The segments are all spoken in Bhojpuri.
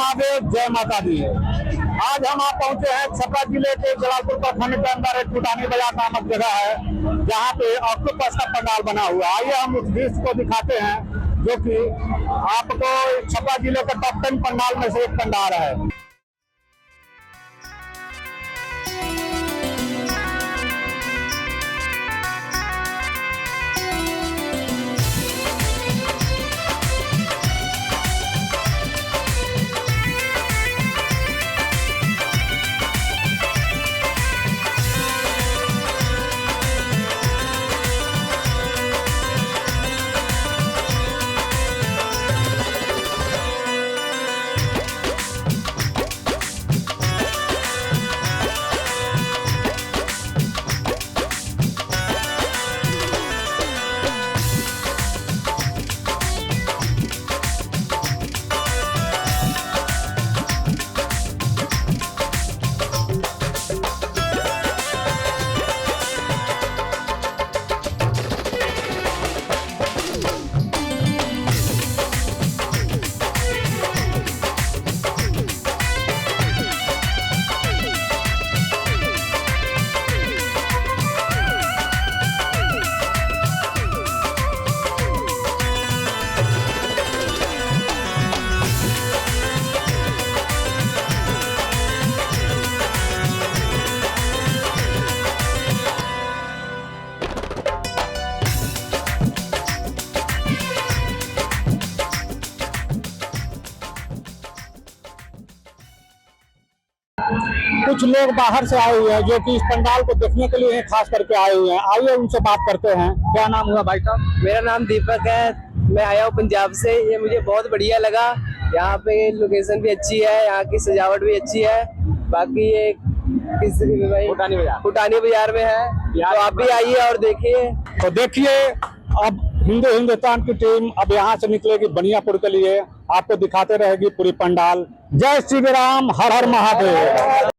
महादेव, जय माता दी। आज हम आप पहुंचे हैं छपरा जिले के जलालपुर प्रखंड के अंदर एक टूटानी बाजार नामक जगह है, जहां पे ऑक्टोपस का पंडाल बना हुआ है। आइए हम उस दृश्य को दिखाते हैं, जो कि आपको छपरा जिले के टॉप 10 पंडाल में से एक पंडाल है। कुछ लोग बाहर से आए हुए हैं, जो कि इस पंडाल को देखने के लिए खास करके आए हुए हैं। आइए उनसे बात करते हैं। क्या नाम हुआ भाई साहब? मेरा नाम दीपक है, मैं आया हूँ पंजाब से। ये मुझे बहुत बढ़िया लगा। यहाँ पे लोकेशन भी अच्छी है, यहाँ की सजावट भी अच्छी है। बाकी ये फुटानी बाजार में है, तो आप भी आइए और देखिए। तो देखिए, अब हिंदुस्तान की टीम अब यहाँ से निकलेगी बनियापुर के लिए, आपको दिखाते रहेगी पूरी पंडाल। जय श्री राम, हर हर महादेव।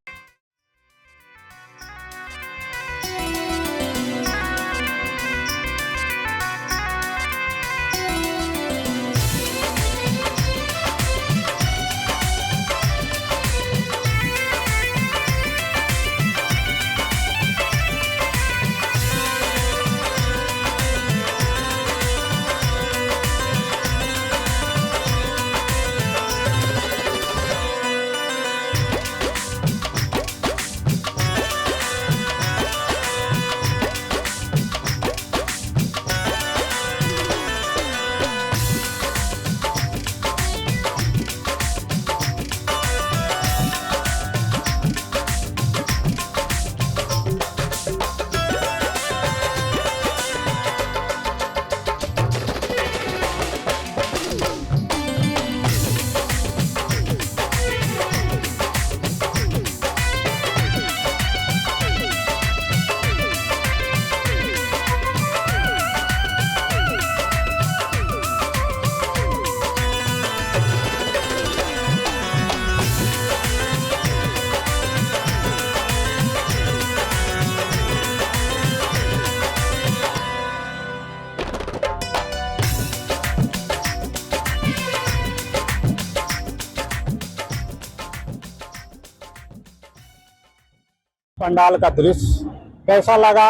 पंडाल का दृश्य कैसा लगा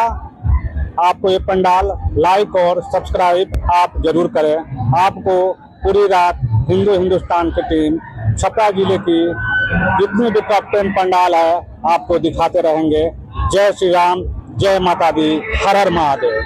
आपको? ये पंडाल लाइक और सब्सक्राइब आप जरूर करें। आपको पूरी रात हिंदुस्तान की टीम छपरा जिले की जितने भी टॉप 10 पंडाल है आपको दिखाते रहेंगे। जय श्री राम, जय माता दी, हर हर महादेव।